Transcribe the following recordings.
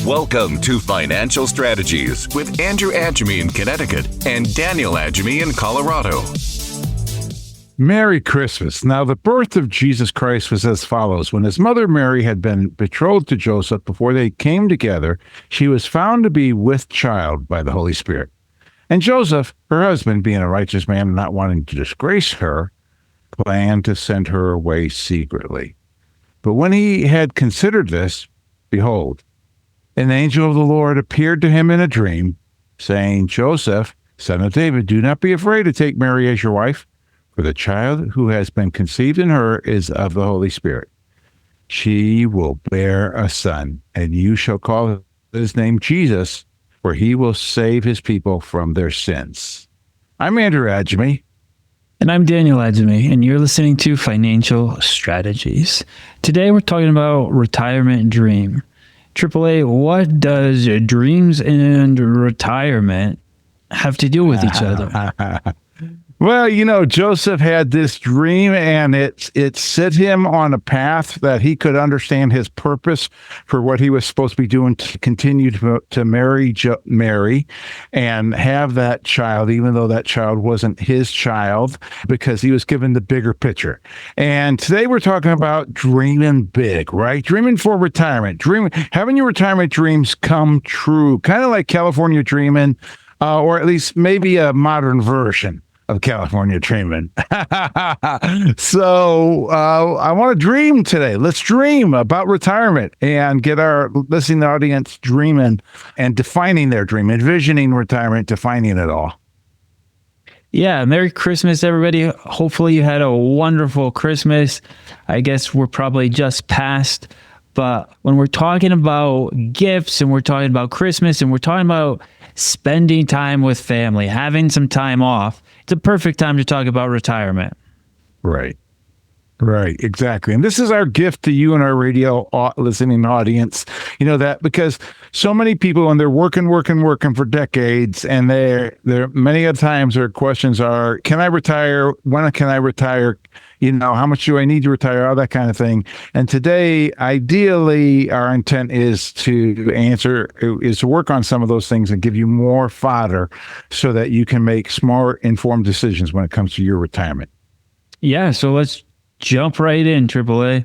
Welcome to Financial Strategies with Andrew Agemy in Connecticut and Daniel Agemy in Colorado. Merry Christmas. Now, the birth of Jesus Christ was as follows. When his mother Mary had been betrothed to Joseph, before they came together, she was found to be with child by the Holy Spirit. And Joseph, her husband, being a righteous man and not wanting to disgrace her, planned to send her away secretly. But when he had considered this, behold, an angel of the Lord appeared to him in a dream, saying, Joseph, son of David, do not be afraid to take Mary as your wife, for the child who has been conceived in her is of the Holy Spirit. She will bear a son, and you shall call his name Jesus, for he will save his people from their sins. I'm Andrew Agemy. And I'm Daniel Agemy, and you're listening to Financial Strategies. Today we're talking about retirement dream. AAA, what does dreams and retirement have to do with each other? Well, Joseph had this dream, and it set him on a path that he could understand his purpose for what he was supposed to be doing to continue to marry Mary and have that child, even though that child wasn't his child, because he was given the bigger picture. And today we're talking about dreaming big, right? Dreaming for retirement, having your retirement dreams come true, kind of like California dreaming, or at least maybe a modern version of California dreaming. So I want to dream today. Let's dream about retirement and get our listening audience dreaming and defining their dream, envisioning retirement, defining it all. Yeah, Merry Christmas, everybody. Hopefully you had a wonderful Christmas. I guess we're probably just past, but when we're talking about gifts and we're talking about Christmas and we're talking about spending time with family, having some time off, it's a perfect time to talk about retirement. Right, exactly. And this is our gift to you and our radio listening audience. That because so many people, when they're working for decades, and they're many of the times their questions are, can I retire? When can I retire? How much do I need to retire? All that kind of thing. And today, ideally, our intent is to work on some of those things and give you more fodder so that you can make smart, informed decisions when it comes to your retirement. Yeah, so let's jump right in, AAA.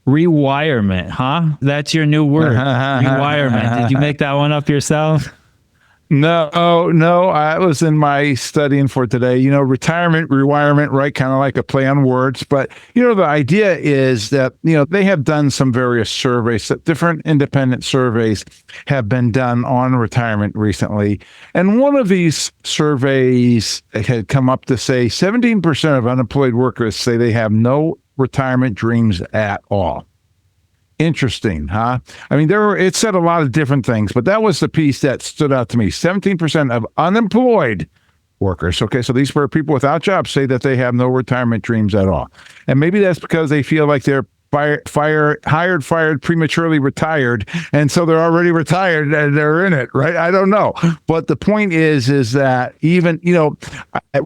Rewirement, huh? That's your new word. Rewirement. Did you make that one up yourself? No, I was in my studying for today. Retirement, rewirement, right? Kind of like a play on words. But, the idea is that, they have done some various surveys, different independent surveys have been done on retirement recently. And one of these surveys had come up to say 17% of unemployed workers say they have no retirement dreams at all. Interesting, huh? I mean, it said a lot of different things, but that was the piece that stood out to me. 17% of unemployed workers, okay, so these were people without jobs, say that they have no retirement dreams at all. And maybe that's because they feel like they're fired, prematurely retired, and so they're already retired and they're in it, right? I don't know. But the point is that even,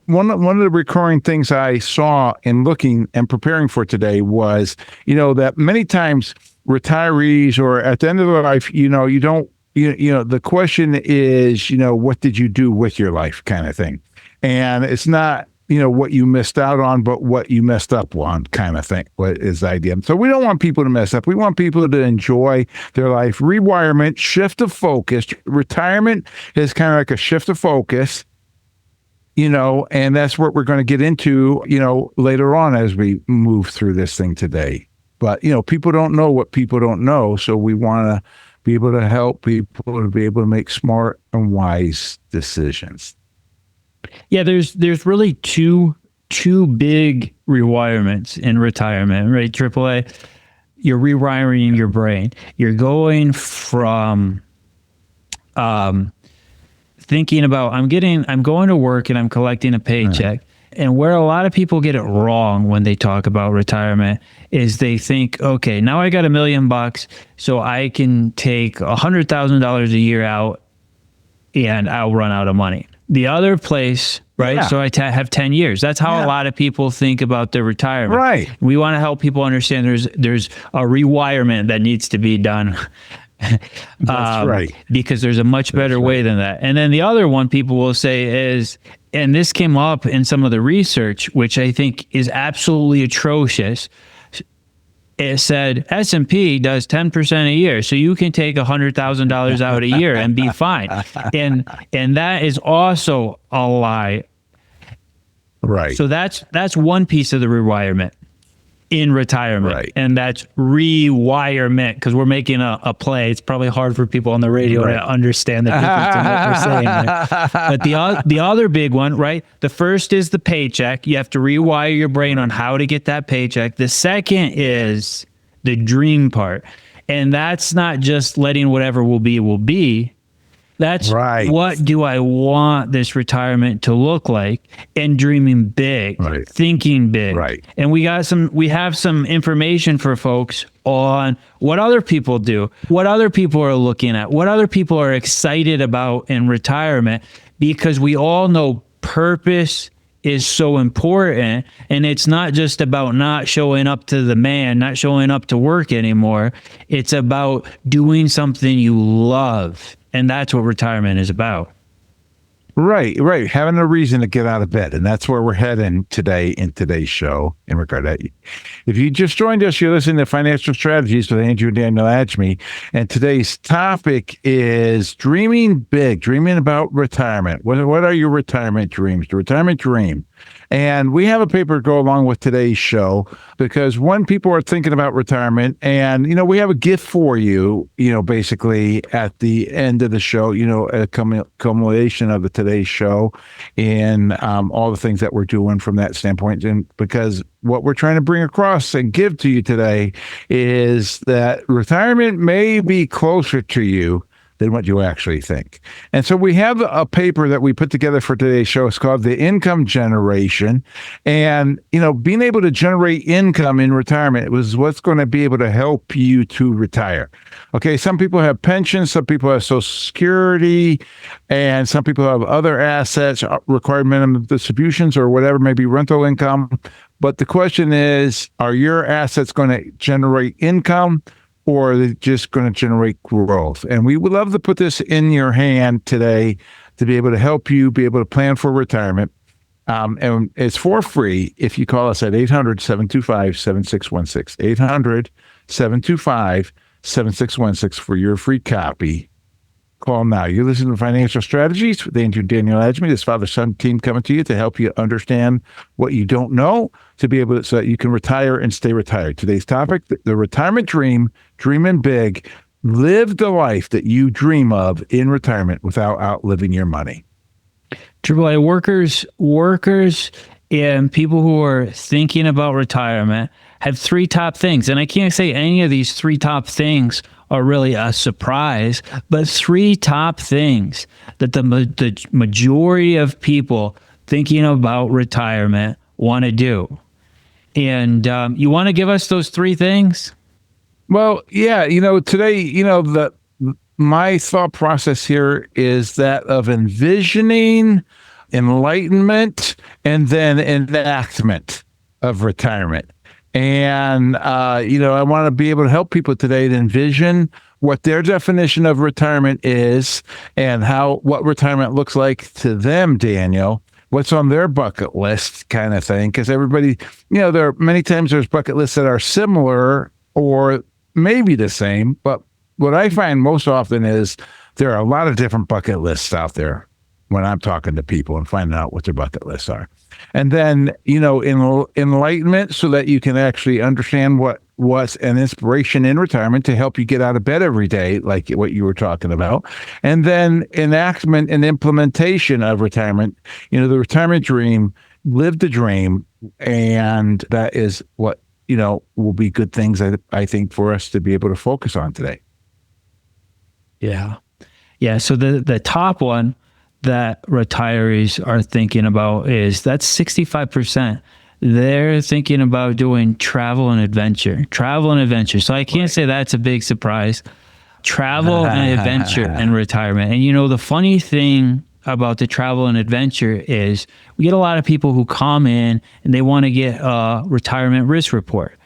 one of the recurring things I saw in looking and preparing for today was, that many times retirees, or at the end of their life, the question is, what did you do with your life kind of thing? And it's not, what you missed out on, but what you messed up on kind of thing, what is the idea. So we don't want people to mess up. We want people to enjoy their life. Rewirement, shift of focus. Retirement is kind of like a shift of focus, and that's what we're going to get into, later on as we move through this thing today. But, people don't know what people don't know. So we want to be able to help people to be able to make smart and wise decisions. Yeah, there's really two big rewirements in retirement, right? AAA, you're rewiring your brain. You're going from thinking about, I'm going to work and I'm collecting a paycheck. And where a lot of people get it wrong when they talk about retirement is they think, okay, now I got $1 million, so I can take $100,000 a year out and I'll run out of money. The other place, right? Yeah. So I have 10 years. That's how a lot of people think about their retirement. Right. We want to help people understand there's a rewirement that needs to be done. That's right. Because there's a much better way than that. And then the other one people will say is, and this came up in some of the research, which I think is absolutely atrocious. It said S&P does 10% a year, so you can take $100,000 out a year and be fine. And that is also a lie. Right. So that's one piece of the rewirement in retirement, right. And that's rewirement, because we're making a play. It's probably hard for people on the radio to understand the difference in what we're saying there. But the other big one, right? The first is the paycheck. You have to rewire your brain on how to get that paycheck. The second is the dream part, and that's not just letting whatever will be. That's right. What do I want this retirement to look like, and dreaming big, right. Thinking big. Right. And we have some information for folks on what other people do, what other people are looking at, what other people are excited about in retirement, because we all know purpose is so important, and it's not just about not showing up to the man, not showing up to work anymore. It's about doing something you love. And that's what retirement is about. Right. Having a reason to get out of bed. And that's where we're heading today in today's show in regard to that. If you just joined us, you're listening to Financial Strategies with Andrew and Daniel Agemy. And today's topic is dreaming big, dreaming about retirement. What are your retirement dreams? The retirement dream. And we have a paper to go along with today's show, because when people are thinking about retirement, and, we have a gift for you, basically at the end of the show, a culmination of today's show, and all the things that we're doing from that standpoint. And because what we're trying to bring across and give to you today is that retirement may be closer to you than what you actually think. And so we have a paper that we put together for today's show. It's called The Income Generation. And, being able to generate income in retirement was what's going to be able to help you to retire. Okay, some people have pensions, some people have Social Security, and some people have other assets, required minimum distributions, or whatever, maybe rental income. But the question is, are your assets going to generate income, or are they just going to generate growth? And we would love to put this in your hand today to be able to help you be able to plan for retirement. And it's for free if you call us at 800-725-7616, 800-725-7616 for your free copy. Call now. You're listening to Financial Strategies with Andrew and Daniel Agemy, this father-son team coming to you to help you understand what you don't know, to be able to, so that you can retire and stay retired. Today's topic, the retirement dream, dreaming big, live the life that you dream of in retirement without outliving your money. AAA workers and people who are thinking about retirement have three top things. And I can't say any of these three top things are really a surprise, but three top things that the majority of people thinking about retirement want to do. And you want to give us those three things? Well, yeah, today, my thought process here is that of envisioning, enlightenment, and then enactment of retirement. And, I want to be able to help people today to envision what their definition of retirement is, and what retirement looks like to them, Daniel, what's on their bucket list kind of thing. Because everybody, there are many times there's bucket lists that are similar or maybe the same. But what I find most often is there are a lot of different bucket lists out there when I'm talking to people and finding out what their bucket lists are. And then, enlightenment, so that you can actually understand what's an inspiration in retirement to help you get out of bed every day, like what you were talking about. And then enactment and implementation of retirement, the retirement dream, live the dream. And that is what, will be good things, I think, for us to be able to focus on today. Yeah. Yeah. So the top one that retirees are thinking about is that's 65%. They're thinking about doing travel and adventure. So I can't say that's a big surprise. Travel and adventure and retirement. And the funny thing about the travel and adventure is we get a lot of people who come in and they want to get a retirement risk report,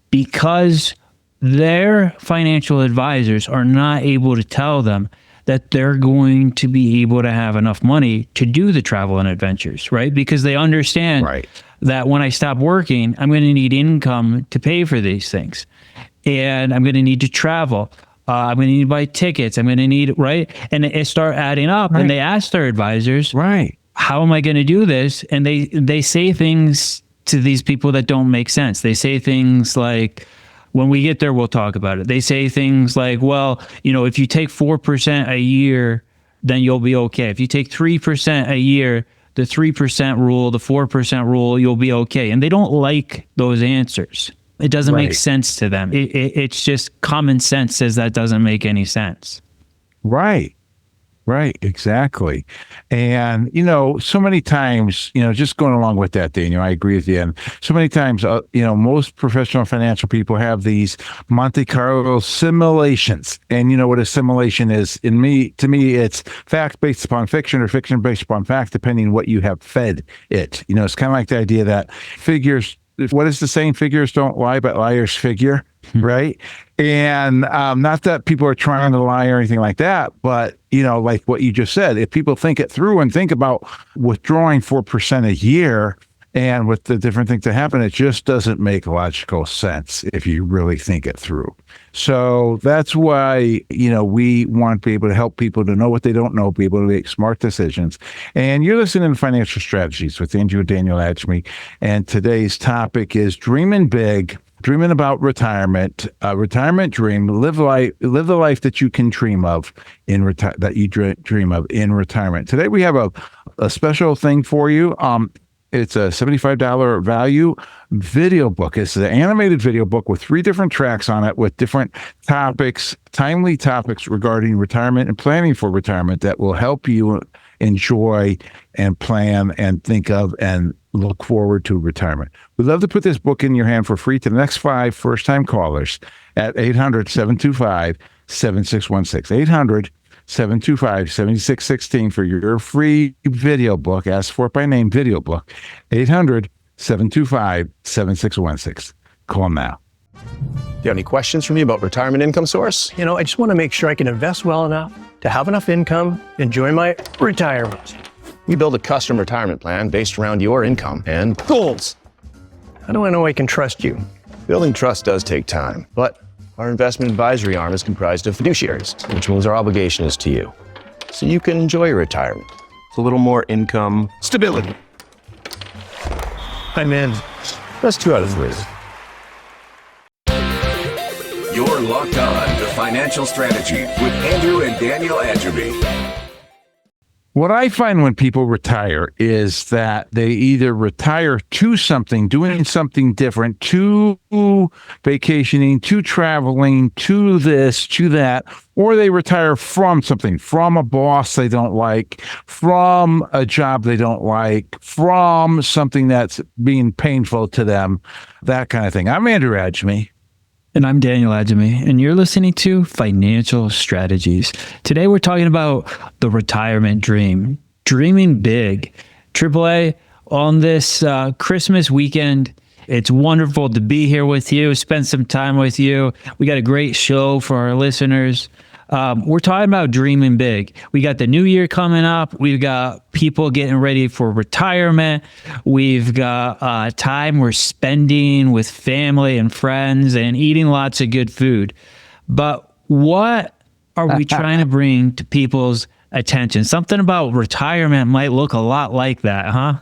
because their financial advisors are not able to tell them that they're going to be able to have enough money to do the travel and adventures, right? Because they understand that when I stop working, I'm going to need income to pay for these things. And I'm going to need to travel. I'm going to need to buy tickets. I'm going to need, right? And it start adding up. And they ask their advisors, how am I going to do this? And they say things to these people that don't make sense. They say things like, when we get there, we'll talk about it. They say things like, well, you know, if you take 4% a year, then you'll be okay. If you take 3% a year, the 3% rule, the 4% rule, you'll be okay. And they don't like those answers. It doesn't make sense to them. It's just common sense says that doesn't make any sense. Right, exactly. And, you know, so many times, you know, just going along with that, Daniel, I agree with you. And so many times, you know, most professional financial people have these Monte Carlo simulations. And you know what a simulation is? To me, it's fact based upon fiction or fiction based upon fact, depending on what you have fed it. You know, it's kind of like the idea that figures, what is the saying? Figures don't lie, but liars figure, right? And not that people are trying to lie or anything like that, but, you know, like what you just said, if people think it through and think about withdrawing 4% a year and with the different things that happen, it just doesn't make logical sense if you really think it through. So that's why, you know, we want to be able to help people to know what they don't know, be able to make smart decisions. And you're listening to Financial Strategies with Andrew and Daniel Agemy. And today's topic is dreaming big, dreaming about retirement, retirement dream, live the life that you can dream of in dream of in retirement. Today we have a special thing for you. It's a $75 value video book. It's an animated video book with 3 different tracks on it with different topics, timely topics regarding retirement and planning for retirement that will help you enjoy and plan and think of and look forward to retirement. We'd love to put this book in your hand for free to the next 5 first-time callers at 800-725-7616. 800-725-7616 for your free video book. Ask for it by name, video book. 800-725-7616. Call now. Do you have any questions for me about retirement income source? You know, I just want to make sure I can invest well enough to have enough income, enjoy my retirement. We build a custom retirement plan based around your income and goals. How do I know I can trust you? Building trust does take time, but our investment advisory arm is comprised of fiduciaries, which means our obligation is to you. So you can enjoy your retirement with a little more income stability. I'm in. That's 2 out of 3. You're locked on to Financial Strategy with Andrew and Daniel Agemy. What I find when people retire is that they either retire to something, doing something different, to vacationing, to traveling, to this, to that, or they retire from something, from a boss they don't like, from a job they don't like, from something that's being painful to them, that kind of thing. I'm Andrew Agemy. And I'm Daniel Agemy, and you're listening to Financial Strategies. Today we're talking about the retirement dream, dreaming big. AAA, on this Christmas weekend, it's wonderful to be here with you, spend some time with you. We got a great show for our listeners. We're talking about dreaming big. We got the new year coming up. We've got people getting ready for retirement. We've got time we're spending with family and friends and eating lots of good food. But what are we trying to bring to people's attention? Something about retirement might look a lot like that, huh?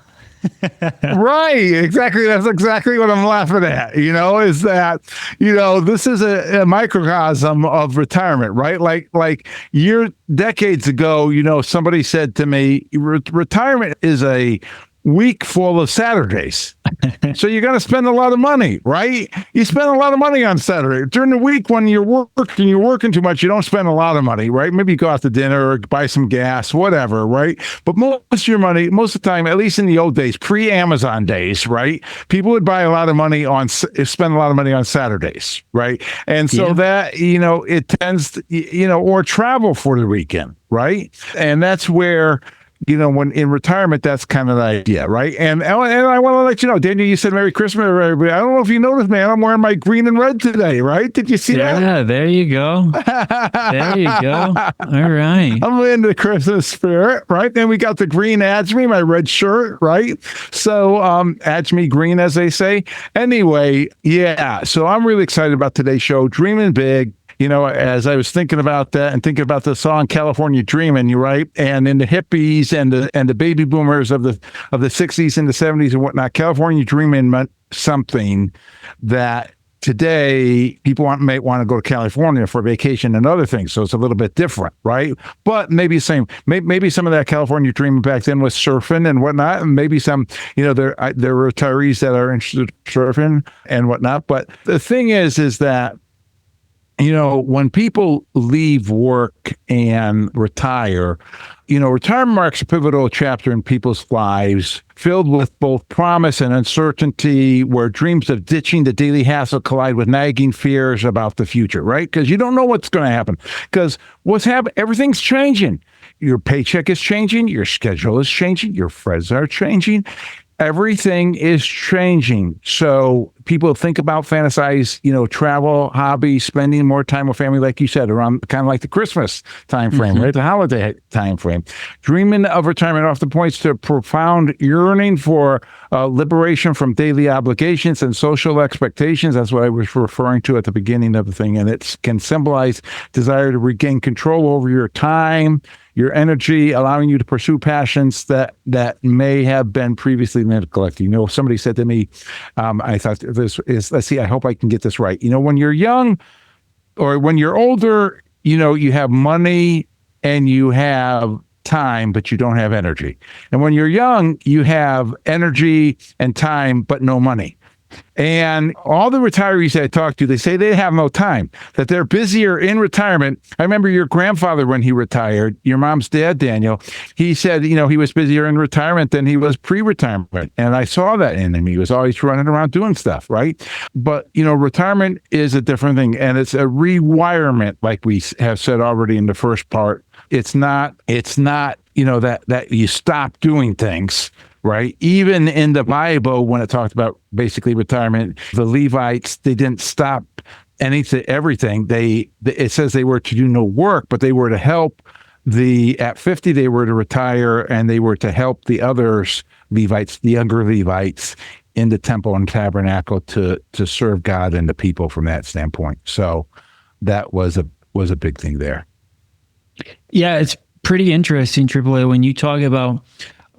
Right, exactly. That's exactly what I'm laughing at, you know, is that, you know, this is a microcosm of retirement, right? Like decades ago, you know, somebody said to me, retirement is a week full of Saturdays. So you're going to spend a lot of money, right? You spend a lot of money on Saturday. During the week when you're working too much, you don't spend a lot of money, right? Maybe you go out to dinner or buy some gas, whatever, right? But most of your money, most of the time, at least in the old days, pre-Amazon days, right? People would spend a lot of money on Saturdays, right? And so that, you know, it tends to, you know, or travel for the weekend, right? And that's where when in retirement, that's kind of the idea, right? And I want to let you know, Daniel, you said Merry Christmas, everybody. I don't know if you noticed, man, I'm wearing my green and red today, right? Did you see that? Yeah, there you go. There you go. All right. I'm in the Christmas spirit, right? Then we got the green Agemy, my red shirt, right? So Agemy green, as they say. Anyway, yeah. So I'm really excited about today's show, Dreaming Big. As I was thinking about that and thinking about the song California Dreamin', you're right. And in the hippies and the baby boomers of the 60s and the 70s and whatnot, California Dreamin' meant something that today people might want to go to California for vacation and other things. So it's a little bit different, right? But maybe the same. Maybe some of that California dreaming back then was surfing and whatnot. And maybe some, there are retirees that are interested in surfing and whatnot. But the thing is that when people leave work and retire, retirement marks a pivotal chapter in people's lives, filled with both promise and uncertainty, where dreams of ditching the daily hassle collide with nagging fears about the future, right? Because you don't know what's going to happen. Because everything's changing. Your paycheck is changing. Your schedule is changing. Your friends are changing. Everything is changing. So people think about, fantasize, travel, hobbies, spending more time with family, like you said, around kind of like the Christmas time frame, right? The holiday time frame. Dreaming of retirement often points to a profound yearning for liberation from daily obligations and social expectations. That's what I was referring to at the beginning of the thing. And it can symbolize desire to regain control over your time, your energy, allowing you to pursue passions that may have been previously neglected. Somebody said to me, I thought this is, let's see, I hope I can get this right. When you're young or when you're older, you have money and you have time, but you don't have energy. And when you're young, you have energy and time, but no money. And all the retirees that I talk to, they say they have no time, that they're busier in retirement. I remember your grandfather, when he retired, your mom's dad, Daniel, he said, he was busier in retirement than he was pre-retirement. And I saw that in him. He was always running around doing stuff, right? But, retirement is a different thing. And it's a rewirement, like we have said already in the first part. It's not, that you stop doing things. Right. Even in the Bible, when it talked about basically retirement, the Levites, they didn't stop everything. It says they were to do no work, but they were to help at 50, they were to retire and they were to help the others, Levites, the younger Levites in the temple and tabernacle to serve God and the people from that standpoint. So that was a big thing there. Yeah, it's pretty interesting, AAA, when you talk about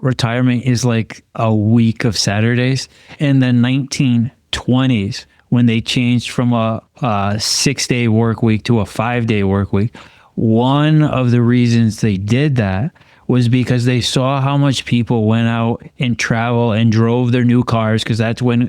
retirement is like a week of Saturdays. In the 1920s, when they changed from a 6-day work week to a 5-day work week, one of the reasons they did that was because they saw how much people went out and travel and drove their new cars, because that's when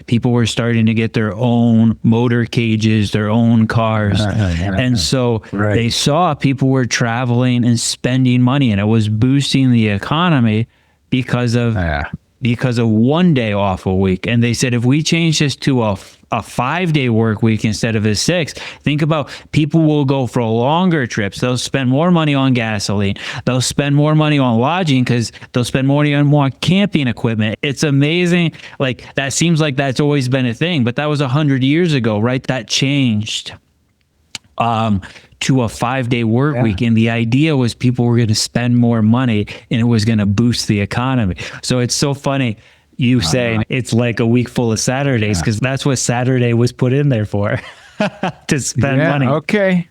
people were starting to get their own motor cages, their own cars. And so they saw people were traveling and spending money, and it was boosting the economy because of 1 day off a week. And they said, if we change this to a 5-day work week instead of a 6, think about, people will go for longer trips. They'll spend more money on gasoline. They'll spend more money on lodging because they'll spend money on more camping equipment. It's amazing. Like, that seems like that's always been a thing, but that was 100 years ago, right? That changed to a 5-day work week. And the idea was people were going to spend more money and it was going to boost the economy. So it's so funny you saying it's like a week full of Saturdays, because that's what Saturday was put in there for, to spend money. Okay.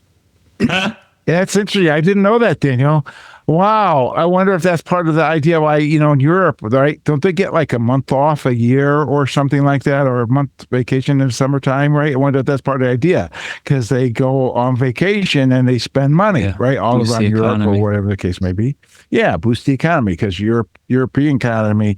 That's interesting. I didn't know that, Daniel. Wow. I wonder if that's part of the idea why, in Europe, right? Don't they get like a month off a year or something like that, or a month vacation in the summertime, right? I wonder if that's part of the idea, because they go on vacation and they spend money, right? All boost around Europe or whatever the case may be. Yeah, boost the economy, because European economy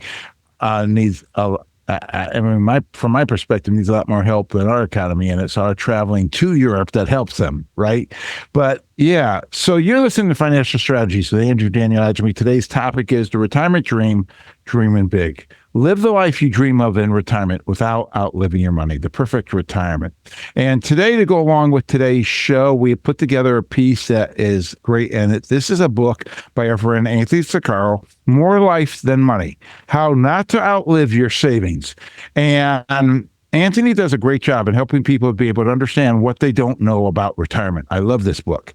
needs from my perspective, needs a lot more help than our economy, and it's our traveling to Europe that helps them, right? But yeah, so you're listening to Financial Strategies with Daniel Agemy. Today's topic is the retirement dream, dreaming big. Live the life you dream of in retirement without outliving your money, the perfect retirement. And today, to go along with today's show, we put together a piece that is great. And this is a book by our friend Anthony Sakaro, More Life Than Money, How Not to Outlive Your Savings. And Anthony does a great job in helping people be able to understand what they don't know about retirement. I love this book.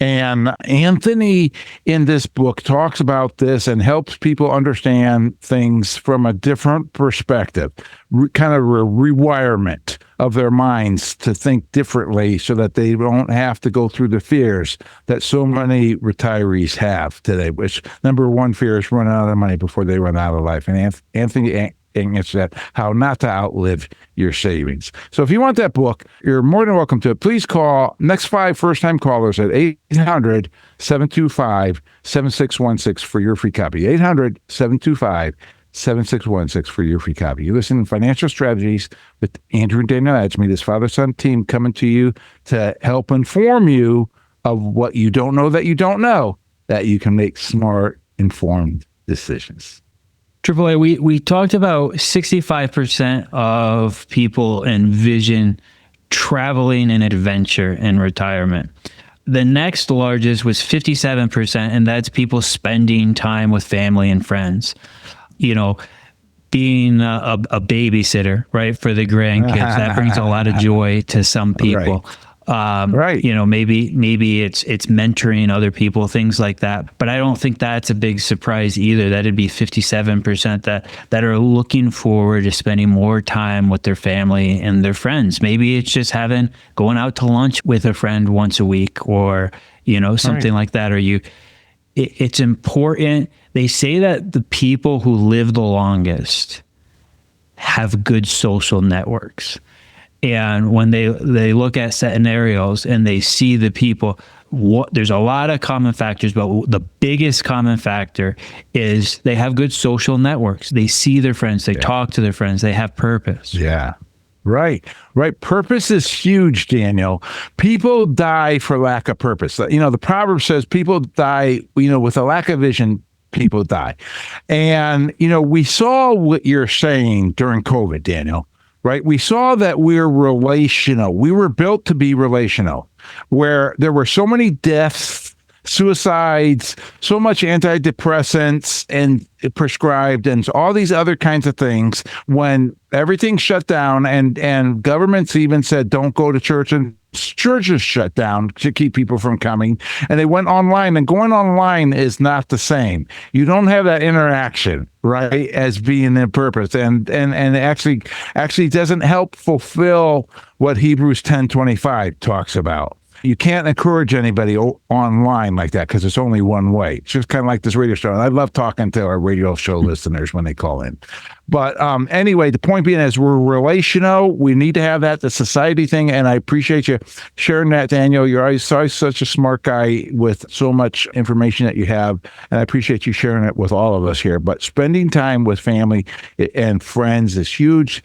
And Anthony in this book talks about this and helps people understand things from a different perspective, kind of a rewirement of their minds to think differently so that they don't have to go through the fears that so many retirees have today, which number one fear is running out of money before they run out of life. And Anthony answer that, how not to outlive your savings. So if you want that book, you're more than welcome to it. Please call next 5 first-time callers at 800-725-7616 for your free copy. 800-725-7616 for your free copy. You listen to Financial Strategies with Andrew and Daniel Agemy, this father-son team coming to you to help inform you of what you don't know that you can make smart, informed decisions. AAA, we talked about 65% of people envision traveling and adventure in retirement. The next largest was 57%, and that's people spending time with family and friends. You know, being a babysitter, right, for the grandkids, that brings a lot of joy to some people. Right. You know, maybe it's mentoring other people, things like that. But I don't think that's a big surprise either. That'd be 57% that are looking forward to spending more time with their family and their friends. Maybe it's just going out to lunch with a friend once a week, or, you know, something like that. Or it's important. They say that the people who live the longest have good social networks. And when they look at scenarios and they see the people, there's a lot of common factors, but the biggest common factor is they have good social networks. They see their friends, they talk to their friends, they have purpose. Yeah. Right. Purpose is huge, Daniel. People die for lack of purpose. You know, the proverb says people die, you know, with a lack of vision, people die. And, you know, we saw what you're saying during COVID, Daniel. Right? We saw that we're relational. We were built to be relational, where there were so many deaths, suicides, so much antidepressants and prescribed and all these other kinds of things when everything shut down and governments even said, don't go to church, and churches shut down to keep people from coming, and they went online, and going online is not the same. You don't have that interaction, right, as being in purpose, and actually doesn't help fulfill what Hebrews 10:25 talks about. You can't encourage anybody online like that because it's only one way. It's just kind of like this radio show. And I love talking to our radio show listeners when they call in. But anyway, the point being is we're relational. We need to have that, the society thing. And I appreciate you sharing that, Daniel. You're always such a smart guy with so much information that you have. And I appreciate you sharing it with all of us here. But spending time with family and friends is huge.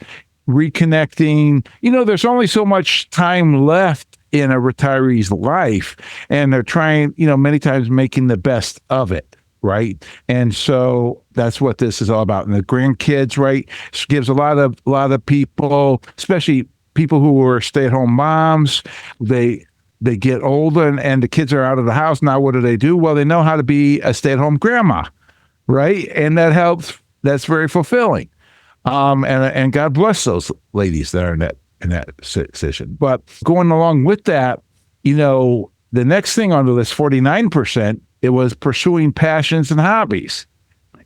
Reconnecting. You know, there's only so much time left in a retiree's life, and they're trying, you know, many times making the best of it, right? And so that's what this is all about. And the grandkids, right, gives a lot of people, especially people who were stay-at-home moms, they get older and the kids are out of the house. Now, what do? Well, they know how to be a stay-at-home grandma, right? And that helps. That's very fulfilling. And God bless those ladies that are in that position. But going along with that, you know, the next thing on the list, 49%, it was pursuing passions and hobbies.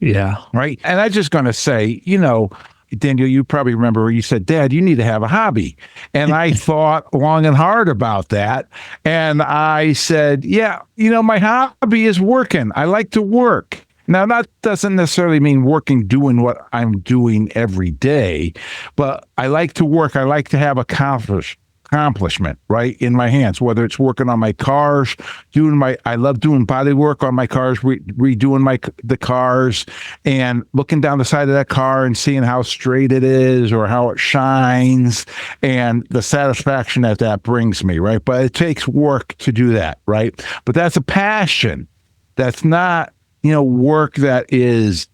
Yeah. Right. And I'm just going to say, you know, Daniel, you probably remember where you said, Dad, you need to have a hobby. And I thought long and hard about that. And I said, yeah, you know, my hobby is working. I like to work. Now, that doesn't necessarily mean working, doing what I'm doing every day, but I like to work. I like to have accomplishment, right, in my hands, whether it's working on my cars, I love doing body work on my cars, redoing the cars, and looking down the side of that car and seeing how straight it is or how it shines, and the satisfaction that brings me, right? But it takes work to do that, right? But that's a passion. That's not, you know, work that is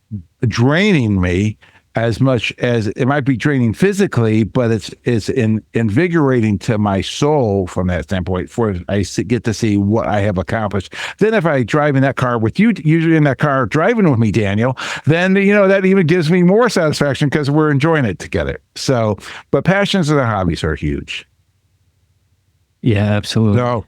draining me. as much as it might be draining physically, but it's invigorating to my soul from that standpoint. For I get to see what I have accomplished. Then if I drive in that car with you, usually in that car driving with me, Daniel, then that even gives me more satisfaction because we're enjoying it together. So, but passions and hobbies are huge. Yeah, absolutely. So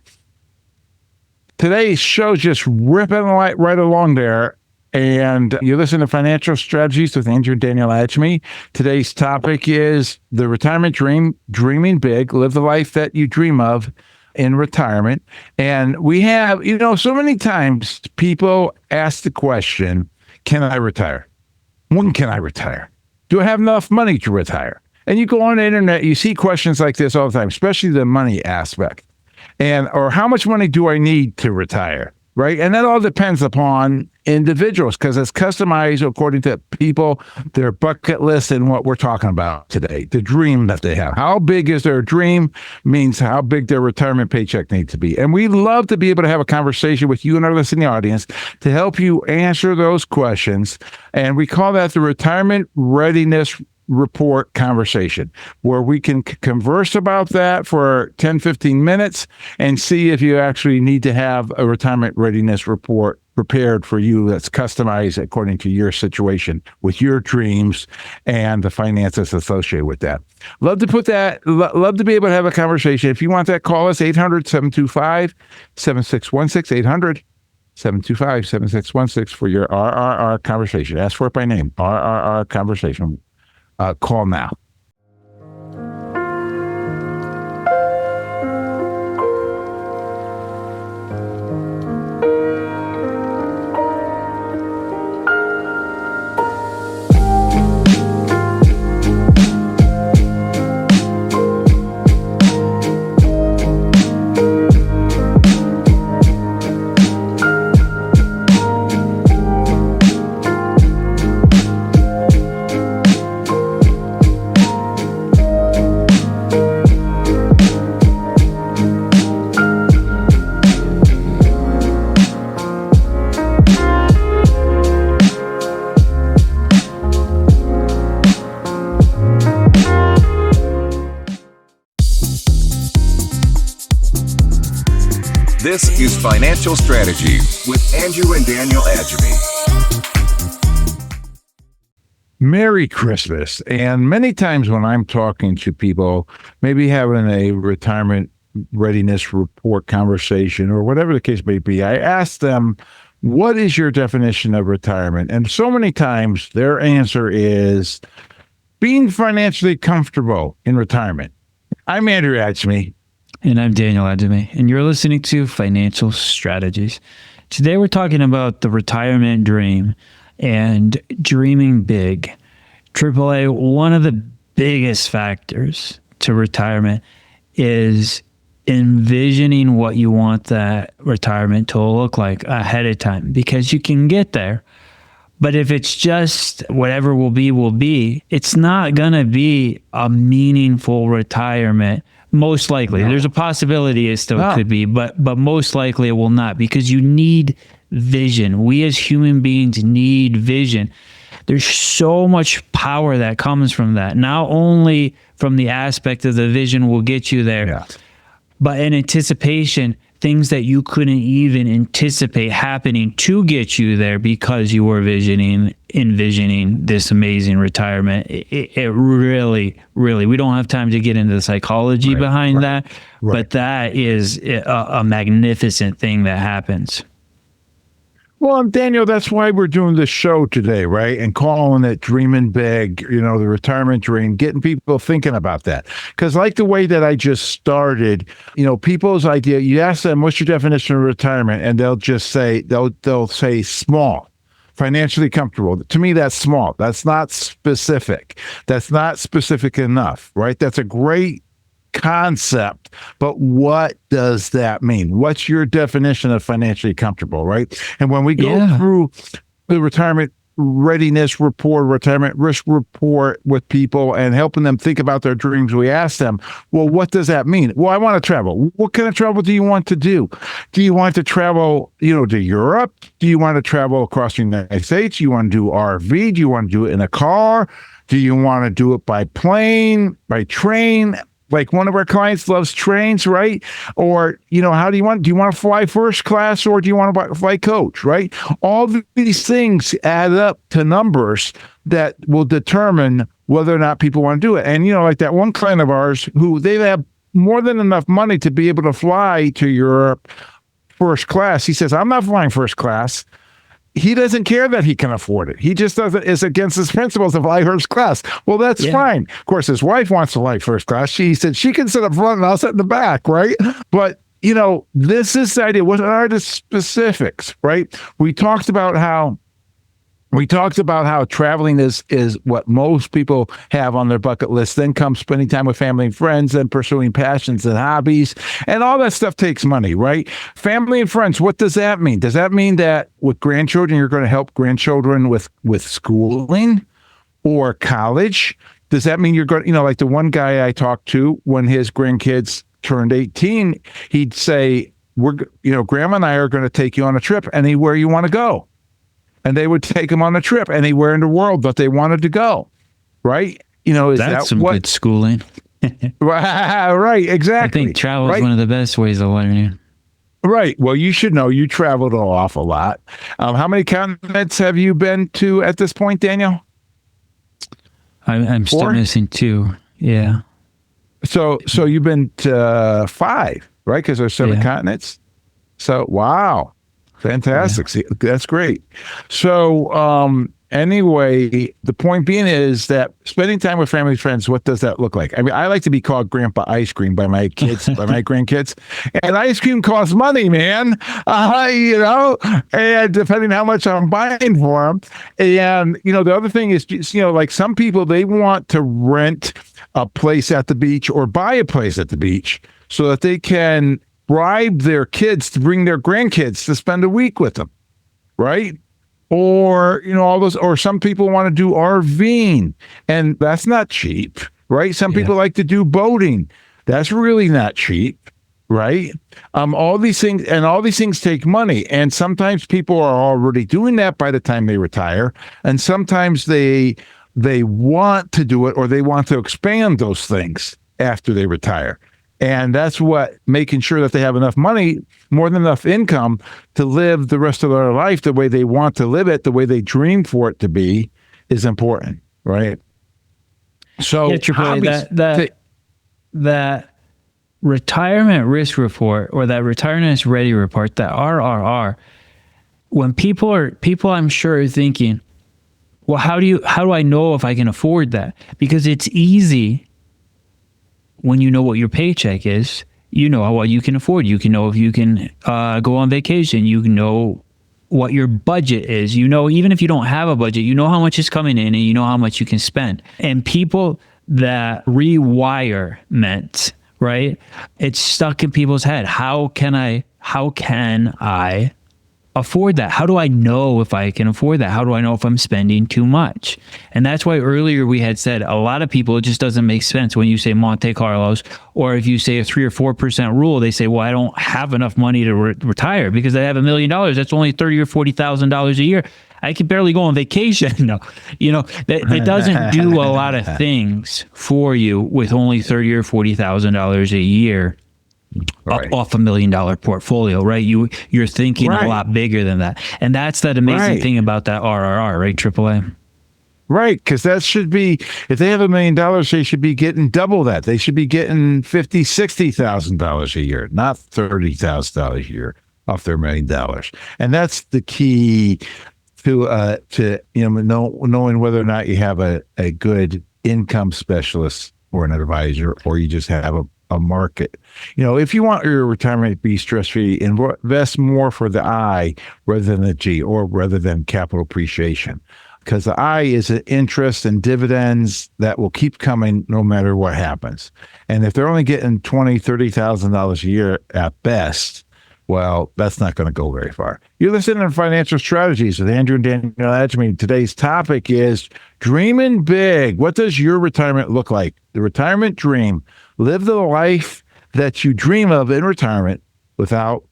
today's show just ripping right along there. And you listen to Financial Strategies with Andrew and Daniel Agemy. Today's topic is the retirement dream, dreaming big, live the life that you dream of in retirement. And we have, so many times people ask the question, can I retire? When can I retire? Do I have enough money to retire? And you go on the internet, you see questions like this all the time, especially the money aspect. Or how much money do I need to retire? Right. And that all depends upon individuals because it's customized according to people, their bucket list, and what we're talking about today, the dream that they have. How big is their dream means how big their retirement paycheck needs to be. And we love to be able to have a conversation with you and our listening audience to help you answer those questions. And we call that the Retirement Readiness Report conversation, where we can converse about that for 10, 15 minutes and see if you actually need to have a retirement readiness report prepared for you that's customized according to your situation with your dreams and the finances associated with that. Love to be able to have a conversation. If you want that, call us 800-725-7616, 800-725-7616 for your RRR conversation. Ask for it by name, RRR conversation. Call now. This is Financial Strategy with Andrew and Daniel Agemy. Merry Christmas. And many times when I'm talking to people, maybe having a retirement readiness report conversation or whatever the case may be, I ask them, what is your definition of retirement? And so many times their answer is being financially comfortable in retirement. I'm Andrew Agemy. And I'm Daniel Agemy, and you're listening to Financial Strategies. Today we're talking about the retirement dream and dreaming big. AAA, one of the biggest factors to retirement is envisioning what you want that retirement to look like ahead of time, because you can get there. But if it's just whatever will be, it's not going to be a meaningful retirement. Most likely. No. There's a possibility it still could be, but most likely it will not, because you need vision. We as human beings need vision. There's so much power that comes from that. Not only from the aspect of the vision will get you there, but in anticipation, things that you couldn't even anticipate happening to get you there because you were envisioning this amazing retirement. It really, we don't have time to get into the psychology behind that, but that is a magnificent thing that happens. Well, Daniel, that's why we're doing this show today, right? And calling it Dreaming Big, the retirement dream, getting people thinking about that. Because like the way that I just started, people's idea, you ask them, what's your definition of retirement? And they'll just say, they'll say small, financially comfortable. To me, that's small. That's not specific. That's not specific enough, right? That's a great concept, but what does that mean? What's your definition of financially comfortable, right? And when we go through the retirement readiness report, retirement risk report with people and helping them think about their dreams, we ask them, well, what does that mean? Well, I want to travel. What kind of travel do you want to do? Do you want to travel, to Europe? Do you want to travel across the United States? Do you want to do RV? Do you want to do it in a car? Do you want to do it by plane, by train? Like one of our clients loves trains, right? Or, how do you want to fly first class or do you want to fly coach, right? All these things add up to numbers that will determine whether or not people want to do it. And, like that one client of ours who they have more than enough money to be able to fly to Europe first class. He says, I'm not flying first class. He doesn't care that he can afford it. He just doesn't, it's against his principles to fly first class. Well, that's fine. Of course, his wife wants to fly first class. She said she can sit up front and I'll sit in the back, right? But, this is the idea. What are the specifics, right? We talked about how traveling is what most people have on their bucket list. Then comes spending time with family and friends, then pursuing passions and hobbies. And all that stuff takes money, right? Family and friends, what does that mean? Does that mean that with grandchildren, you're going to help grandchildren with schooling or college? Does that mean you're going, like the one guy I talked to when his grandkids turned 18, he'd say, Grandma and I are going to take you on a trip anywhere you want to go. And they would take them on a trip anywhere in the world that they wanted to go, right? Is that's that some good schooling. Right, exactly. I think travel is one of the best ways of learning. Right. Well, you should know you traveled an awful lot. How many continents have you been to at this point, Daniel? I'm still missing 2. Yeah. So you've been to 5, right? Because there's 7 continents. So, wow. Fantastic. Yeah. See, that's great. So, anyway, the point being is that spending time with family and friends, what does that look like? I mean, I like to be called Grandpa Ice Cream by my kids, by my grandkids. And ice cream costs money, man. And depending how much I'm buying for them. And, the other thing is, just, like some people, they want to rent a place at the beach or buy a place at the beach so that they can bribe their kids to bring their grandkids to spend a week with them, right? Or, all those, or some people want to do RVing, and that's not cheap, right? Some people like to do boating. That's really not cheap, right? All these things take money, and sometimes people are already doing that by the time they retire, and sometimes they want to do it or they want to expand those things after they retire. And that's what making sure that they have enough money, more than enough income to live the rest of their life the way they want to live it, the way they dream for it to be, is important, right? So that retirement risk report or that retirement ready report, that RRR, when people I'm sure are thinking, well, how do I know if I can afford that? Because it's easy. When you know what your paycheck is, you know what you can afford. You can know if you can go on vacation. You know what your budget is. Even if you don't have a budget, you know how much is coming in and you know how much you can spend. And people that rewirement, right? It's stuck in people's head. How can I afford that? How do I know if I can afford that? How do I know if I'm spending too much? And that's why earlier we had said a lot of people, it just doesn't make sense when you say Monte Carlos, or if you say a 3 or 4% rule, they say, well, I don't have enough money to retire because I have $1 million. That's only $30,000 or $40,000 a year. I can barely go on vacation. No, it doesn't do a lot of things for you with only $30,000 or $40,000 a year. Right. Off $1 million portfolio, right? You're thinking a lot bigger than that. And that's that amazing thing about that RRR, right? AAA. Right, because that should be, if they have $1 million, they should be getting double that. They should be getting $50,000, $60,000 a year, not $30,000 a year off their $1 million. And that's the key to knowing whether or not you have a good income specialist or an advisor, or you just have a market. If you want your retirement to be stress-free, invest more for the I rather than the G, or rather than capital appreciation. Because the I is an interest and dividends that will keep coming no matter what happens. And if they're only getting $20,000, $30,000 a year at best, Well, that's not going to go very far. You're listening to Financial Strategies with Andrew and Daniel Agemy. Today's topic is dreaming big. What does your retirement look like? The retirement dream. Live the life that you dream of in retirement without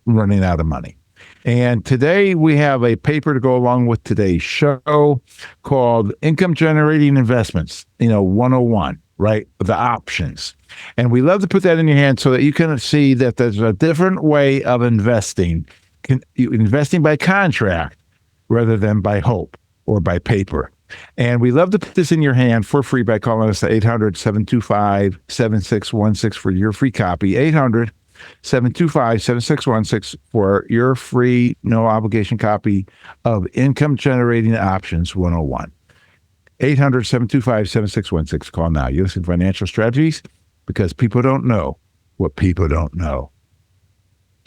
running out of money. And today we have a paper to go along with today's show called Income Generating Investments, 101, right? The options. And we love to put that in your hand so that you can see that there's a different way of investing, investing by contract rather than by hope or by paper. And we love to put this in your hand for free by calling us at 800-725-7616 for your free copy. 800-725-7616 for your free, no obligation copy of Income Generating Options 101. 800-725-7616. Call now. You listen to Financial Strategies because people don't know what people don't know.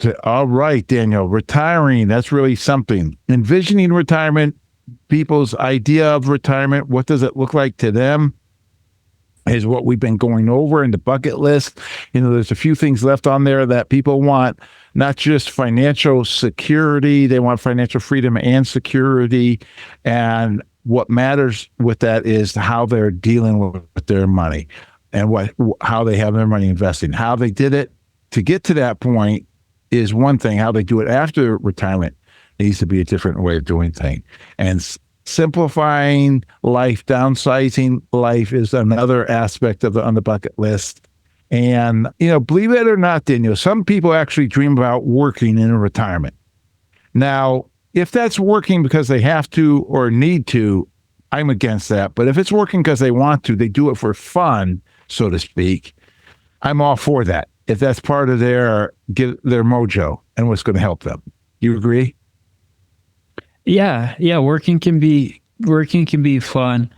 So, all right, Daniel, retiring, that's really something. Envisioning retirement, people's idea of retirement, what does it look like to them, is what we've been going over in the bucket list. There's a few things left on there that people want, not just financial security, they want financial freedom and security. And what matters with that is how they're dealing with their money and how they have their money invested. How they did it to get to that point is one thing. How they do it after retirement needs to be a different way of doing things. And simplifying life, downsizing life is another aspect on the bucket list. And, believe it or not, Daniel, some people actually dream about working in retirement. Now, if that's working because they have to or need to, I'm against that. But if it's working because they want to, they do it for fun, so to speak, I'm all for that. If that's part of their mojo and what's going to help them. You agree? Yeah. Working can be fun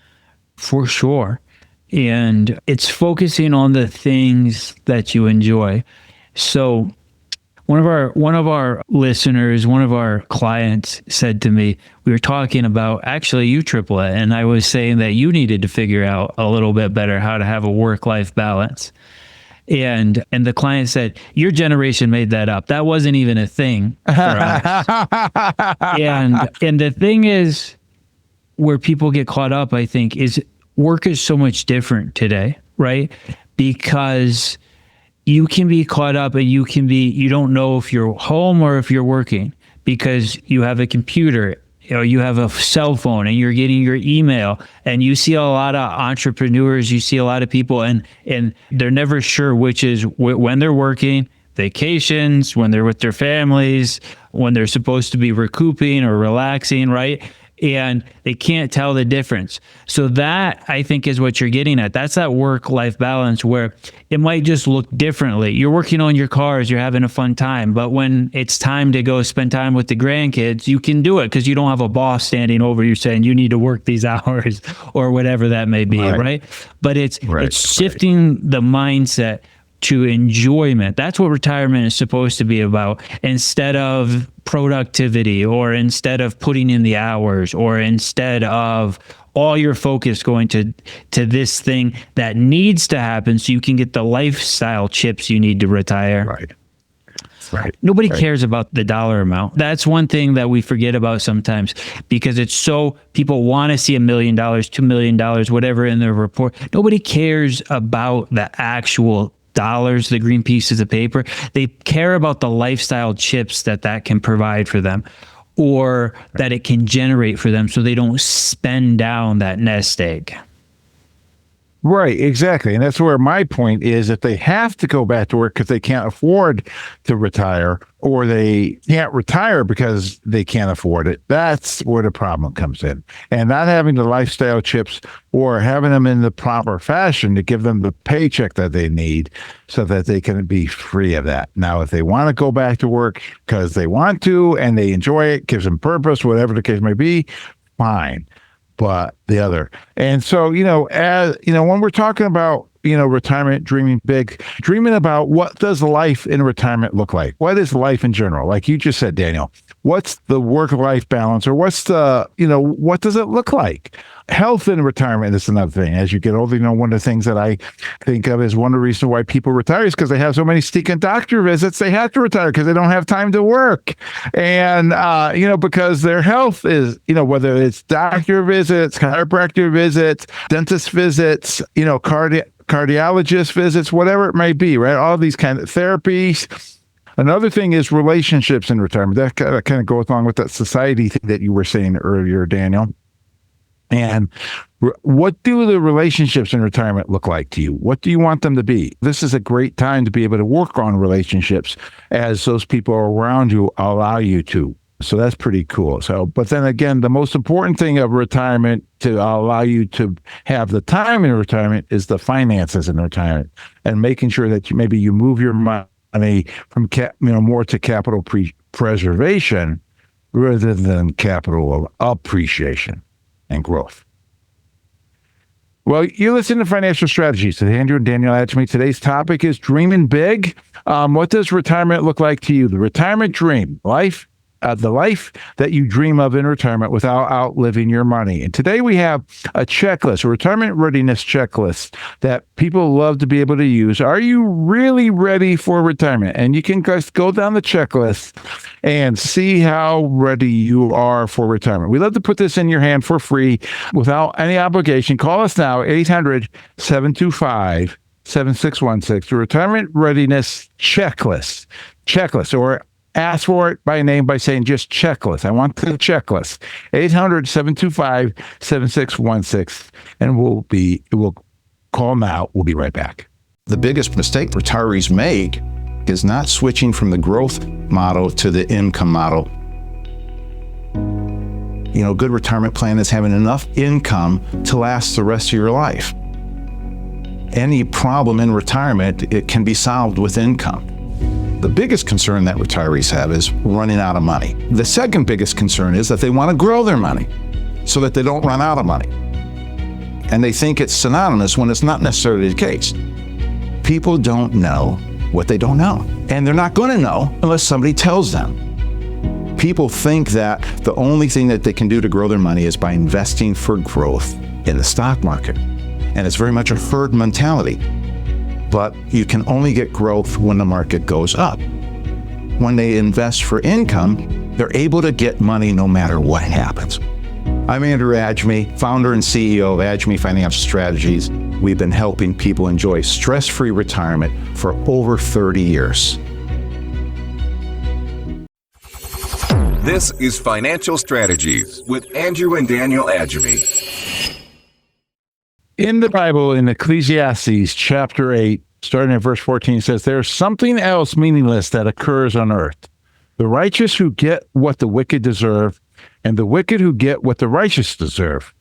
for sure. And it's focusing on the things that you enjoy. So one of our listeners, one of our clients said to me, we were talking about actually you triplet, and I was saying that you needed to figure out a little bit better how to have a work-life balance. And the client said, your generation made that up. That wasn't even a thing for us. And the thing is, where people get caught up, I think, is work is so much different today, right? Because you can be caught up and you don't know if you're home or if you're working because you have a computer, you have a cell phone and you're getting your email, and you see a lot of entrepreneurs, you see a lot of people and they're never sure which is when they're working, vacations, when they're with their families, when they're supposed to be recouping or relaxing, right? And they can't tell the difference. So that, I think, is what you're getting at. That's that work-life balance where it might just look differently. You're working on your cars, you're having a fun time, but when it's time to go spend time with the grandkids, you can do it because you don't have a boss standing over you saying you need to work these hours or whatever that may be, right? But it's shifting the mindset to enjoyment. That's what retirement is supposed to be about, instead of productivity or instead of putting in the hours or instead of all your focus going to this thing that needs to happen so you can get the lifestyle chips you need to retire. Right. Nobody cares about the dollar amount. That's one thing that we forget about sometimes because people want to see $1 million, $2 million, whatever in their report. Nobody cares about the actual dollars, the green pieces of paper. They care about the lifestyle chips that can provide for them or that it can generate for them so they don't spend down that nest egg. Right, exactly. And that's where my point is, if they have to go back to work because they can't afford to retire, or they can't retire because they can't afford it, that's where the problem comes in. And not having the lifestyle chips or having them in the proper fashion to give them the paycheck that they need so that they can be free of that. Now, if they want to go back to work because they want to and they enjoy it, gives them purpose, whatever the case may be, fine. But the other. And so, when we're talking about, retirement, dreaming big, dreaming about what does life in retirement look like? What is life in general? Like you just said, Daniel, what's the work-life balance, or what's the, what does it look like? Health in retirement is another thing. As you get older, one of the things that I think of is one of the reasons why people retire is because they have so many stinking doctor visits. They have to retire because they don't have time to work. And, because their health is, whether it's doctor visits, chiropractor visits, dentist visits, cardiologist visits, whatever it may be, right? All these kind of therapies. Another thing is relationships in retirement. That kind of goes along with that society thing that you were saying earlier, Daniel. And what do the relationships in retirement look like to you? What do you want them to be? This is a great time to be able to work on relationships as those people around you allow you to. So that's pretty cool. So, but then again, the most important thing of retirement to allow you to have the time in retirement is the finances in retirement, and making sure that maybe you move your money from more to capital preservation rather than capital appreciation and growth. Well, you listen to Financial Strategies with Andrew and Daniel Agemy. Today's topic is dreaming big. What does retirement look like to you? The retirement dream, the life that you dream of in retirement without outliving your money. And today we have a checklist, a retirement readiness checklist that people love to be able to use. Are you really ready for retirement? And you can just go down the checklist and see how ready you are for retirement. We love to put this in your hand for free without any obligation. Call us now, 800-725-7616, the Retirement Readiness Checklist, or ask for it by name by saying just checklist. I want the checklist. 800-725-7616. And we'll call now. We'll be right back. The biggest mistake retirees make is not switching from the growth model to the income model. Good retirement plan is having enough income to last the rest of your life. Any problem in retirement, it can be solved with income. The biggest concern that retirees have is running out of money. The second biggest concern is that they want to grow their money so that they don't run out of money. And they think it's synonymous when it's not necessarily the case. People don't know what they don't know. And they're not going to know unless somebody tells them. People think that the only thing that they can do to grow their money is by investing for growth in the stock market. And it's very much a herd mentality. But you can only get growth when the market goes up. When they invest for income, they're able to get money no matter what happens. I'm Andrew Agemy, founder and CEO of Agemy Financial Strategies. We've been helping people enjoy stress-free retirement for over 30 years. This is Financial Strategies with Andrew and Daniel Agemy. In the Bible, in Ecclesiastes chapter 8, starting at verse 14, it says, "There's something else meaningless that occurs on earth. The righteous who get what the wicked deserve, and the wicked who get what the righteous deserve.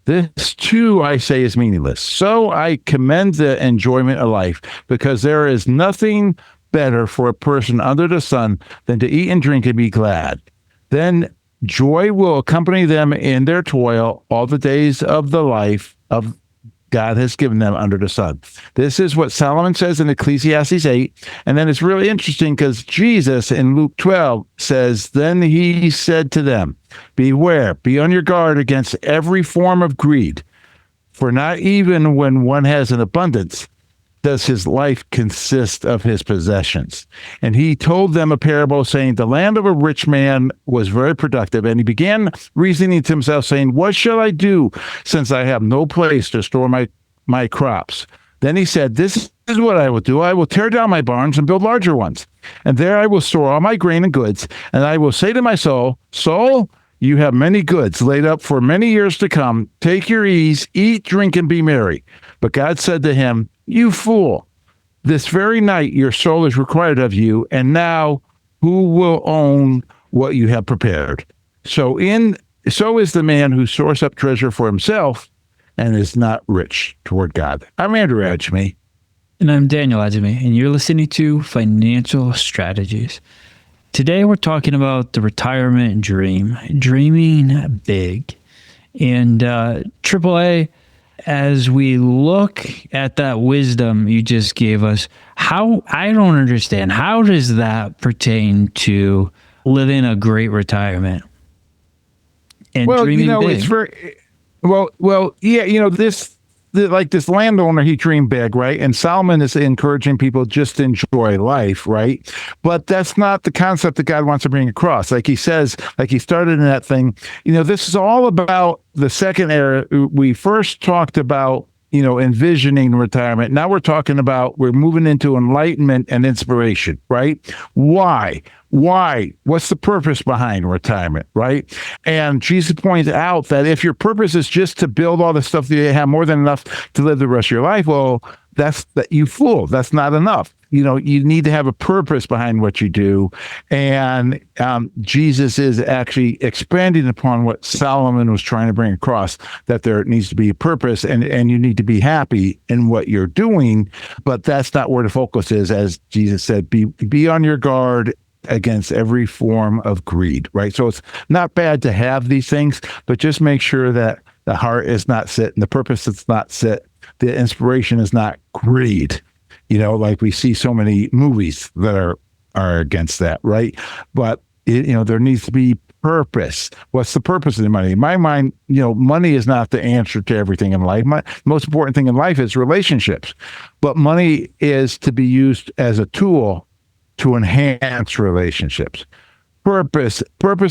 This too, I say, is meaningless. So I commend the enjoyment of life, because there is nothing better for a person under the sun than to eat and drink and be glad. Then joy will accompany them in their toil all the days of the life of God has given them under the sun." This is what Solomon says in Ecclesiastes 8. And then it's really interesting because Jesus in Luke 12 says, "Then he said to them, beware, be on your guard against every form of greed. For not even when one has an abundance does his life consist of his possessions." And he told them a parable saying, "The land of a rich man was very productive, and he began reasoning to himself, saying, what shall I do since I have no place to store my crops? Then he said, this is what I will do. I will tear down my barns and build larger ones. And there I will store all my grain and goods. And I will say to my soul, soul, you have many goods laid up for many years to come. Take your ease, eat, drink, and be merry." But God said to him, "You fool, this very night your soul is required of you, and now who will own what you have prepared? So is the man who stores up treasure for himself and is not rich toward God." I'm Andrew Agemy. And I'm Daniel Agemy, and you're listening to Financial Strategies. Today we're talking about the retirement dream, dreaming big. And AAA, as we look at that wisdom you just gave us, I don't understand, how does that pertain to living a great retirement and Well, dreaming big. it's very yeah. Like this landowner, he dreamed big, right? And Solomon is encouraging people just to enjoy life, right? But that's not the concept that God wants to bring across. Like he says, like he started in that thing, this is all about the second era. We first talked about, envisioning retirement. Now we're moving into enlightenment and inspiration, right? Why? What's the purpose behind retirement, right? And Jesus points out that if your purpose is just to build all the stuff that you have more than enough to live the rest of your life, well, you fool. That's not enough. You need to have a purpose behind what you do. And Jesus is actually expanding upon what Solomon was trying to bring across, that there needs to be a purpose and you need to be happy in what you're doing. But that's not where the focus is. As Jesus said, be on your guard against every form of greed, right? So it's not bad to have these things, but just make sure that the heart is not set and the purpose is not set. The inspiration is not greed. Like we see so many movies that are against that, right? But there needs to be purpose. What's the purpose of the money? In my mind, money is not the answer to everything in life. The most important thing in life is relationships, but money is to be used as a tool to enhance relationships. Purpose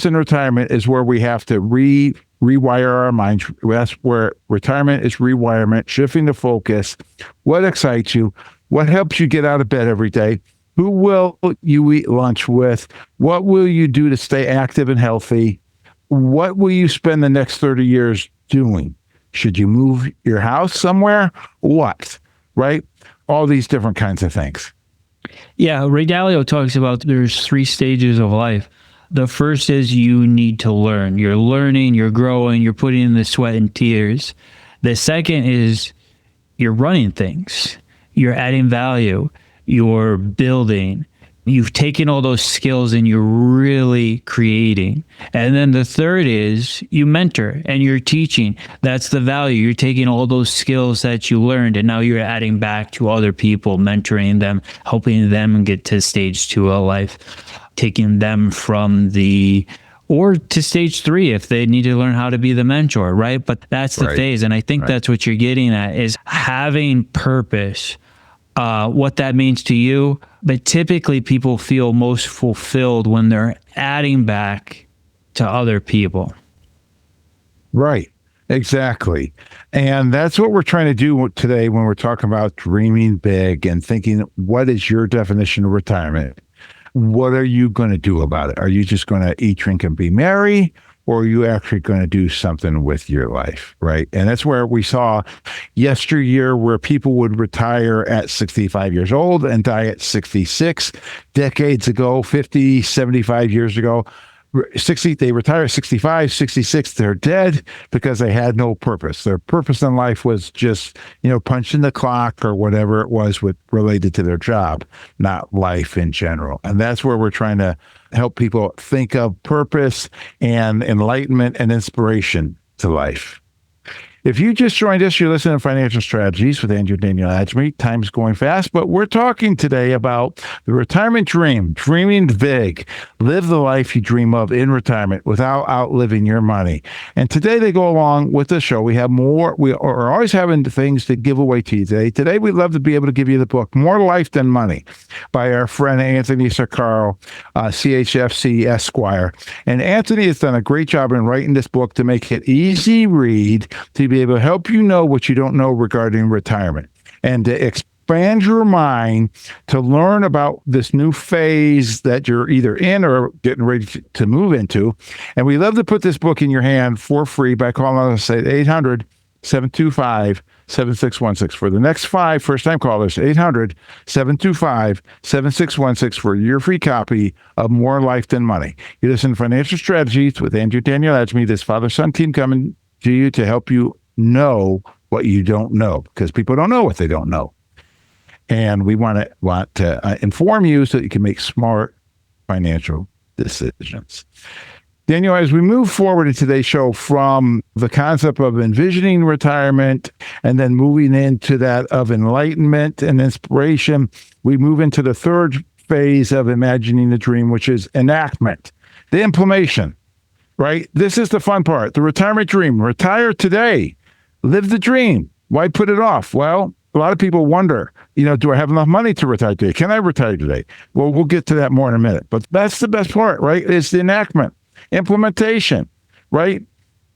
in retirement is where we have to rewire our minds. That's where retirement is rewirement, shifting the focus. What excites you? What helps you get out of bed every day? Who will you eat lunch with? What will you do to stay active and healthy? What will you spend the next 30 years doing? Should you move your house somewhere? What? Right? All these different kinds of things. Yeah, Ray Dalio talks about there's 3 stages of life. The first is you need to learn. You're learning, you're growing, you're putting in the sweat and tears. The second is you're running things. You're adding value. You're building. You've taken all those skills and you're really creating. And then the third is you mentor and you're teaching. That's the value. You're taking all those skills that you learned and now you're adding back to other people, mentoring them, helping them get to stage 2 of life, taking them from or to stage 3 if they need to learn how to be the mentor, right? But that's the phase. And I think that's what you're getting at is having purpose. What that means to you, but typically people feel most fulfilled when they're adding back to other people. Right. Exactly. And that's what we're trying to do today when we're talking about dreaming big and thinking, what is your definition of retirement? What are you going to do about it? Are you just going to eat, drink, and be merry? Or are you actually going to do something with your life, right? And that's where we saw yesteryear where people would retire at 65 years old and die at 66. Decades ago, 50, 75 years ago, they retire at 65, 66, they're dead because they had no purpose. Their purpose in life was just, punching the clock or whatever it was related to their job, not life in general. And that's where we're trying to help people think of purpose and enlightenment and inspiration to life. If you just joined us, you're listening to Financial Strategies with Andrew Daniel Agemy. Time's going fast, but we're talking today about the retirement dream, dreaming big, live the life you dream of in retirement without outliving your money. And today they go along with the show. We have more. We are always having things to give away to you today. Today we'd love to be able to give you the book, More Life Than Money, by our friend Anthony Sakaro, CHFC Esquire. And Anthony has done a great job in writing this book to make it easy read, to be able to help you know what you don't know regarding retirement and to expand your mind to learn about this new phase that you're either in or getting ready to move into. And we love to put this book in your hand for free by calling us at 800-725-7616. For the next 5 first-time callers, 800-725-7616 for your free copy of More Life Than Money. You listen to Financial Strategies with Andrew Daniel Agemy, this father-son team coming to you to help you know what you don't know, because people don't know what they don't know. And we want to inform you so that you can make smart financial decisions. Daniel, as we move forward in today's show from the concept of envisioning retirement and then moving into that of enlightenment and inspiration, we move into the third phase of imagining the dream, which is enactment. The implementation, right? This is the fun part. The retirement dream. Retire today. Live the dream. Why put it off? Well, a lot of people wonder, do I have enough money to retire today? Can I retire today? Well, we'll get to that more in a minute. But that's the best part, right? It's the enactment, implementation, right?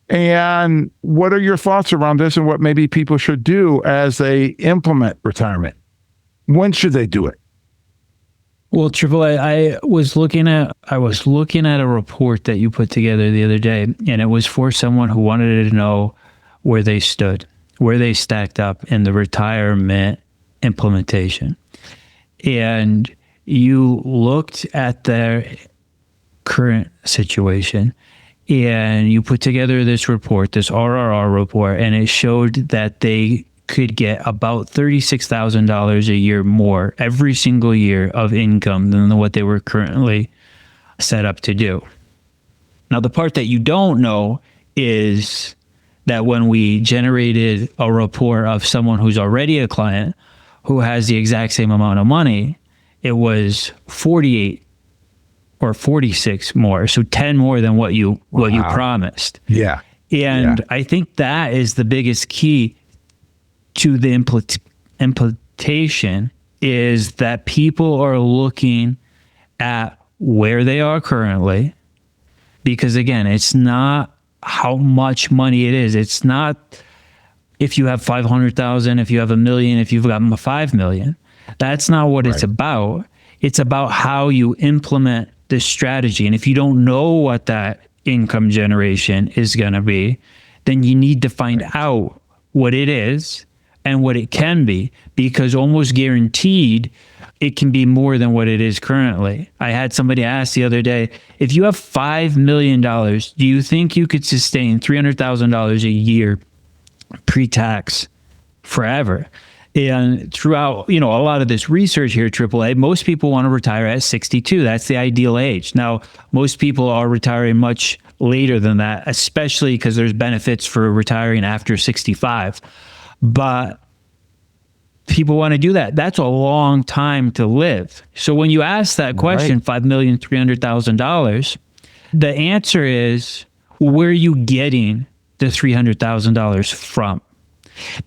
And what are your thoughts around this and what maybe people should do as they implement retirement? When should they do it? Well, AAA, I was looking at a report that you put together the other day, and it was for someone who wanted to know where they stood, where they stacked up in the retirement implementation. And you looked at their current situation and you put together this report, this RRR report, and it showed that they could get about $36,000 a year more every single year of income than what they were currently set up to do. Now, the part that you don't know is that when we generated a report of someone who's already a client who has the exact same amount of money, it was 48 or 46 more, so 10 more than what you promised. Yeah. And I think that is the biggest key to the implementation, is that people are looking at where they are currently, because again, it's not how much money it is. It's not if you have 500,000, if you have $1 million, if you've got 5 million. That's not what it's about. It's about how you implement this strategy. And if you don't know what that income generation is going to be, then you need to find out what it is and what it can be, because almost guaranteed it can be more than what it is currently. I had somebody ask the other day, if you have $5 million, do you think you could sustain $300,000 a year pre-tax forever? And throughout, a lot of this research here at AAA, most people want to retire at 62. That's the ideal age. Now, most people are retiring much later than that, especially because there's benefits for retiring after 65. But people want to do that. That's a long time to live. So when you ask that question, $5,300,000, the answer is, where are you getting the $300,000 from?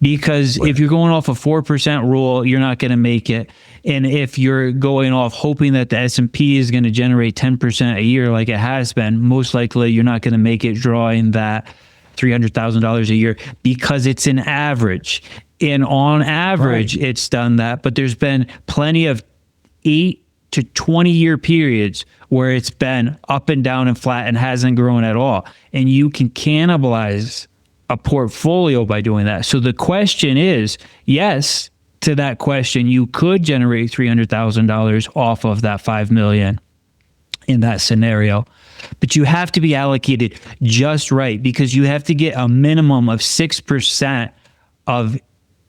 Because if you're going off a 4% rule, you're not going to make it. And if you're going off hoping that the S&P is going to generate 10% a year like it has been, most likely you're not going to make it drawing that $300,000 a year, because it's an average. And on average, it's done that. But there's been plenty of 8 to 20 year periods where it's been up and down and flat and hasn't grown at all. And you can cannibalize a portfolio by doing that. So the question is, yes, to that question, you could generate $300,000 off of that $5 million in that scenario, but you have to be allocated just right, because you have to get a minimum of 6% of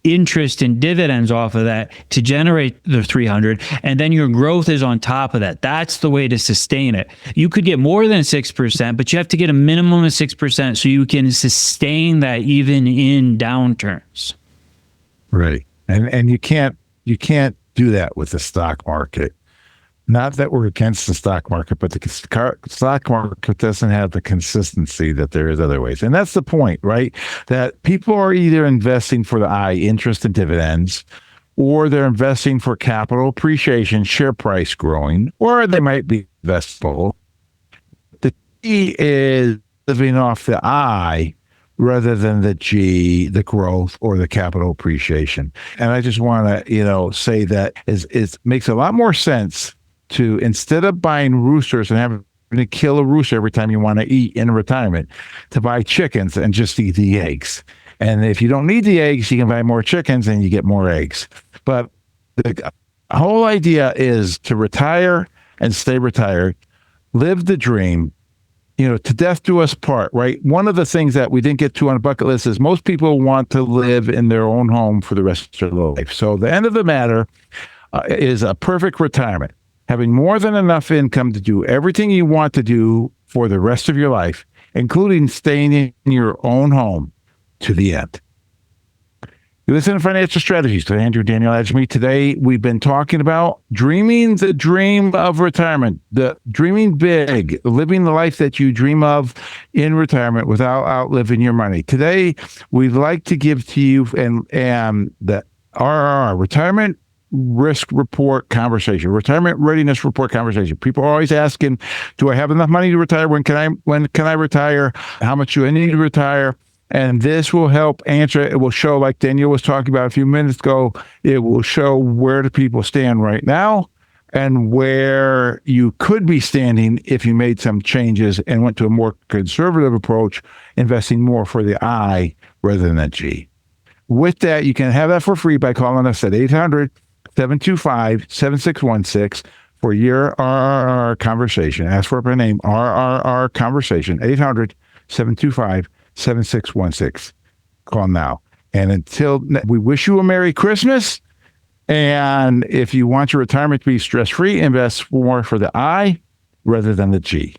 interest and dividends off of that to generate the 300, and then your growth is on top of that. That's the way to sustain it. You could get more than 6%, but you have to get a minimum of 6% so you can sustain that even in downturns. Right. And you can't do that with the stock market. Not that we're against the stock market, but the stock market doesn't have the consistency that there is other ways. And that's the point, right? That people are either investing for the interest and dividends, or they're investing for capital appreciation, share price growing, or they might be investable. The key is living off the I rather than the G, the growth or the capital appreciation. And I just want to, say that it makes a lot more sense to, instead of buying roosters and having to kill a rooster every time you want to eat in retirement, to buy chickens and just eat the eggs. And if you don't need the eggs, you can buy more chickens and you get more eggs. But the whole idea is to retire and stay retired, live the dream, to death do us part, right? One of the things that we didn't get to on the bucket list is most people want to live in their own home for the rest of their life. So the end of the matter is a perfect retirement. Having more than enough income to do everything you want to do for the rest of your life, including staying in your own home to the end. You listen to Financial Strategies with Daniel Agemy. Today, we've been talking about dreaming the dream of retirement, the dreaming big, living the life that you dream of in retirement without outliving your money. Today, we'd like to give to you the RRR, Retirement Risk Report Conversation, Retirement Readiness Report Conversation. People are always asking, do I have enough money to retire? When can I retire? How much do I need to retire? And this will help answer. It will show, like Daniel was talking about a few minutes ago, it will show where the people stand right now and where you could be standing if you made some changes and went to a more conservative approach, investing more for the I rather than the G. With that, you can have that for free by calling us at 800-725-7616 for your RRR conversation. Ask for a name, RRR conversation, 800-725-7616. 7616. Call now. And until we wish you a Merry Christmas. And if you want your retirement to be stress-free, invest more for the I rather than the G.